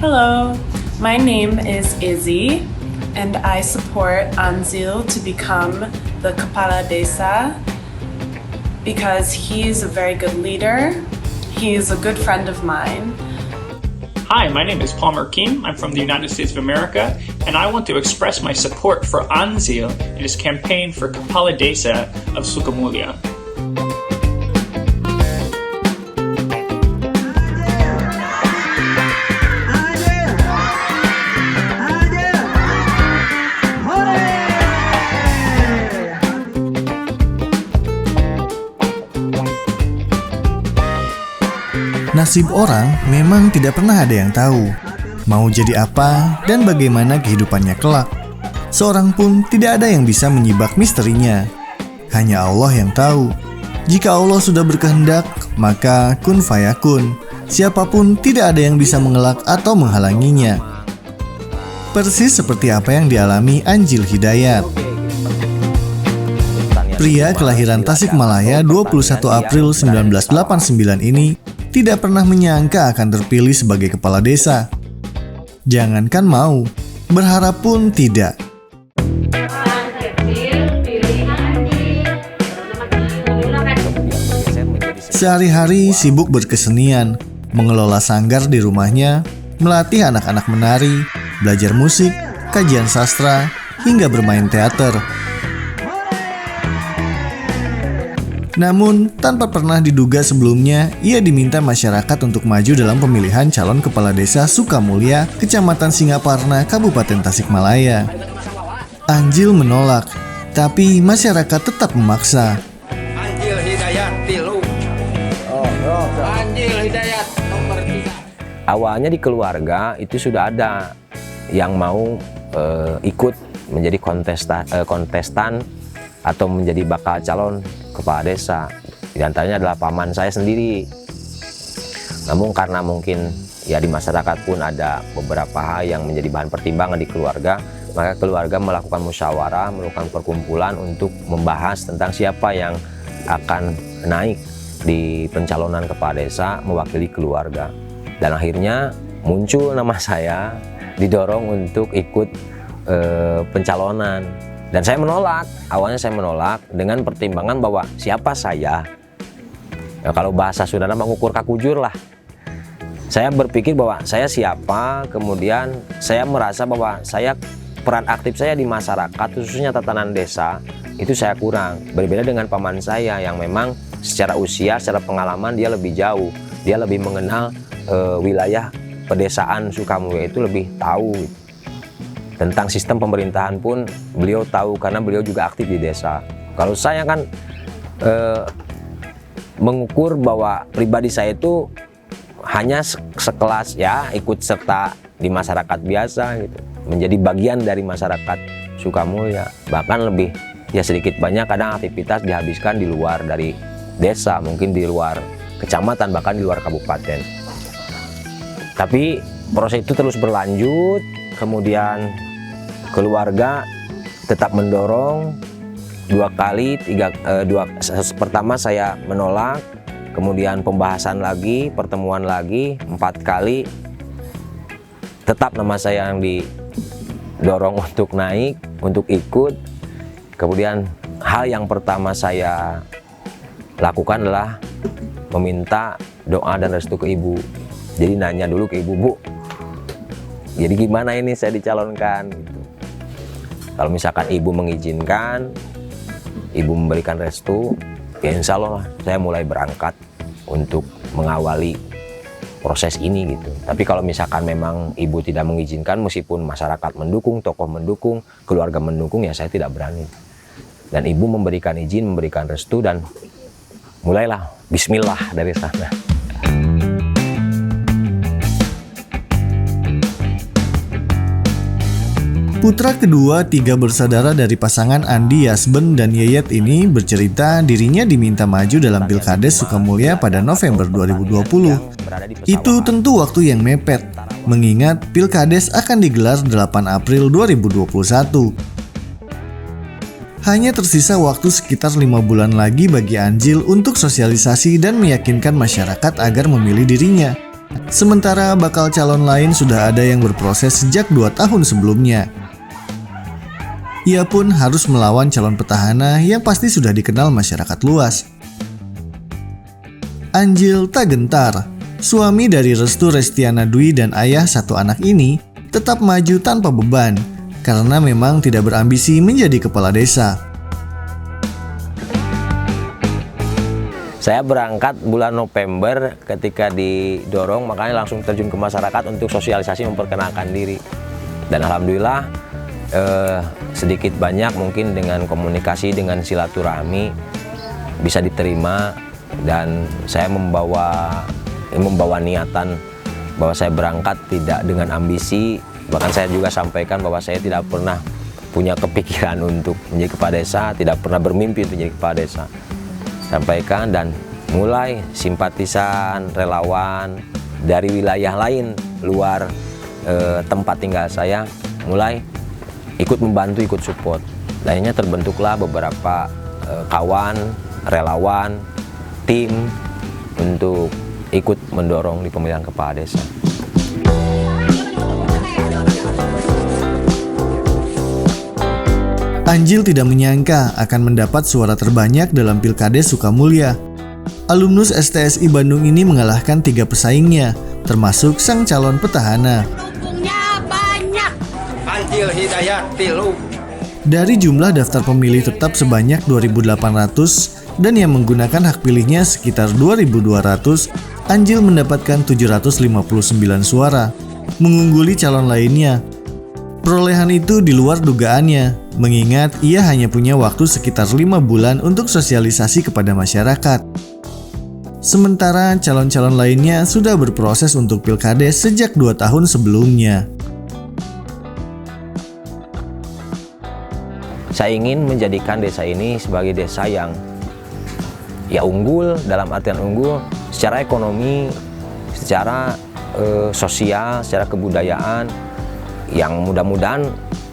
Hello, my name is Izzy, and I support Anzil to become the Kepala Desa because he is a very good leader. He is a good friend of mine. Hi, my name is Palmer Kim. I'm from the United States of America, and I want to express my support for Anzil in his campaign for Kepala Desa of Sukamulya. Nasib orang memang tidak pernah ada yang tahu mau jadi apa dan bagaimana kehidupannya kelak. Seorang pun tidak ada yang bisa menyibak misterinya. Hanya Allah yang tahu. Jika Allah sudah berkehendak, maka kun fayakun. Siapapun tidak ada yang bisa mengelak atau menghalanginya. Persis seperti apa yang dialami Anjil Hidayat. Pria kelahiran Tasikmalaya 21 April 1989 ini tidak pernah menyangka akan terpilih sebagai kepala desa. Jangankan mau, berharap pun tidak. Sehari-hari sibuk berkesenian, mengelola sanggar di rumahnya, melatih anak-anak menari, belajar musik, kajian sastra, hingga bermain teater. Namun, tanpa pernah diduga sebelumnya, ia diminta masyarakat untuk maju dalam pemilihan calon kepala desa Sukamulya, Kecamatan Singaparna, Kabupaten Tasikmalaya. Anjil menolak, tapi masyarakat tetap memaksa. Anjil Hidayat tilu. Anjil Hidayat nomor 3. Awalnya di keluarga itu sudah ada yang mau ikut menjadi kontestan atau menjadi bakal calon kepala desa. Di antaranya adalah paman saya sendiri. Namun karena mungkin ya di masyarakat pun ada beberapa hal yang menjadi bahan pertimbangan di keluarga, maka keluarga melakukan musyawarah, melakukan perkumpulan untuk membahas tentang siapa yang akan naik di pencalonan kepala desa mewakili keluarga. Dan akhirnya muncul nama saya, didorong untuk ikut pencalonan. Dan saya menolak, awalnya saya menolak dengan pertimbangan bahwa siapa saya. Ya, kalau bahasa Sunda mengukur kakujur lah. Saya berpikir bahwa saya siapa, kemudian saya merasa bahwa peran aktif saya di masyarakat, khususnya tatanan desa, itu saya kurang. Berbeda dengan paman saya yang memang secara usia, secara pengalaman dia lebih jauh. Dia lebih mengenal wilayah pedesaan Sukamulya itu lebih tahu. Tentang sistem pemerintahan pun beliau tahu karena beliau juga aktif di desa. Kalau saya kan mengukur bahwa pribadi saya itu hanya sekelas ya ikut serta di masyarakat biasa gitu, menjadi bagian dari masyarakat Sukamulya. Bahkan lebih ya sedikit banyak kadang aktivitas dihabiskan di luar dari desa, mungkin di luar kecamatan bahkan di luar kabupaten. Tapi proses itu terus berlanjut, kemudian keluarga tetap mendorong pertama saya menolak, kemudian pembahasan lagi, pertemuan lagi 4 kali, tetap nama saya yang didorong untuk naik, untuk ikut. Kemudian hal yang pertama saya lakukan adalah meminta doa dan restu ke ibu. Jadi nanya dulu ke ibu, Bu, jadi gimana ini saya dicalonkan gitu. Kalau misalkan ibu mengizinkan, ibu memberikan restu, ya insya Allah saya mulai berangkat untuk mengawali proses ini gitu. Tapi kalau misalkan memang ibu tidak mengizinkan, meskipun masyarakat mendukung, tokoh mendukung, keluarga mendukung, ya saya tidak berani. Dan ibu memberikan izin, memberikan restu, dan mulailah bismillah dari sana. Putra kedua tiga bersaudara dari pasangan Andi Yasben dan Yeyet ini bercerita dirinya diminta maju dalam Pilkades Sukamulya pada November 2020. Itu tentu waktu yang mepet, mengingat Pilkades akan digelar 8 April 2021. Hanya tersisa waktu sekitar 5 bulan lagi bagi Anjil untuk sosialisasi dan meyakinkan masyarakat agar memilih dirinya. Sementara bakal calon lain sudah ada yang berproses sejak 2 tahun sebelumnya. Ia pun harus melawan calon petahana yang pasti sudah dikenal masyarakat luas. Anjil tak gentar, suami dari Restu Restiana Dwi dan ayah satu anak ini tetap maju tanpa beban karena memang tidak berambisi menjadi kepala desa. Saya berangkat bulan November ketika didorong, makanya langsung terjun ke masyarakat untuk sosialisasi memperkenalkan diri. Dan alhamdulillah sedikit banyak mungkin dengan komunikasi, dengan silaturahmi bisa diterima, dan saya membawa niatan bahwa saya berangkat tidak dengan ambisi. Bahkan saya juga sampaikan bahwa saya tidak pernah punya kepikiran untuk menjadi kepala desa, tidak pernah bermimpi untuk menjadi kepala desa. Sampaikan, dan mulai simpatisan, relawan dari wilayah lain luar tempat tinggal saya mulai ikut membantu, ikut support. Dan akhirnya terbentuklah beberapa kawan, relawan, tim untuk ikut mendorong di pemilihan kepala desa. Anjil tidak menyangka akan mendapat suara terbanyak dalam Pilkades Sukamulya. Alumnus STSI Bandung ini mengalahkan 3 pesaingnya, termasuk sang calon petahana. Anjil Hidayat tilu. Dari jumlah daftar pemilih tetap sebanyak 2.800 dan yang menggunakan hak pilihnya sekitar 2.200, Anjil mendapatkan 759 suara, mengungguli calon lainnya. Perolehan itu di luar dugaannya, mengingat ia hanya punya waktu sekitar 5 bulan untuk sosialisasi kepada masyarakat. Sementara calon-calon lainnya sudah berproses untuk Pilkades sejak 2 tahun sebelumnya. Saya ingin menjadikan desa ini sebagai desa yang unggul, dalam artian unggul secara ekonomi, secara sosial, secara kebudayaan, yang mudah-mudahan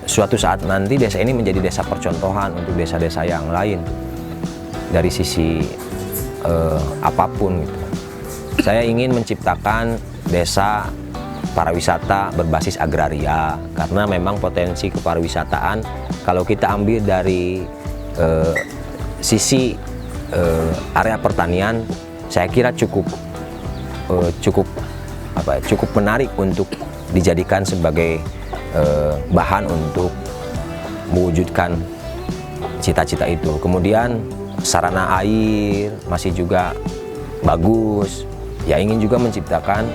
suatu saat nanti desa ini menjadi desa percontohan untuk desa-desa yang lain dari sisi apapun gitu. Saya ingin menciptakan desa pariwisata berbasis agraria, karena memang potensi kepariwisataan kalau kita ambil dari sisi area pertanian, saya kira cukup menarik untuk dijadikan sebagai bahan untuk mewujudkan cita-cita itu. Kemudian sarana air masih juga bagus. Ya, ingin juga menciptakan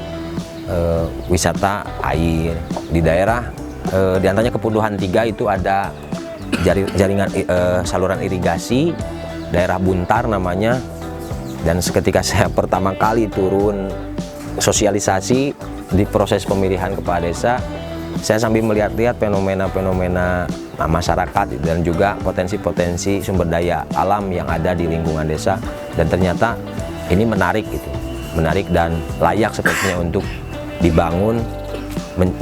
wisata air di daerah, di antaranya Kepuduhan 3 itu ada jaringan saluran irigasi daerah Buntar namanya. Dan seketika saya pertama kali turun sosialisasi di proses pemilihan kepala desa, saya sambil melihat-lihat fenomena-fenomena masyarakat dan juga potensi-potensi sumber daya alam yang ada di lingkungan desa, dan ternyata ini menarik dan layak sepertinya untuk dibangun,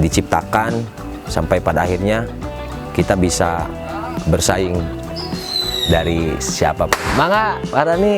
diciptakan sampai pada akhirnya kita bisa bersaing dari siapapun. Mangga, Pak Rani.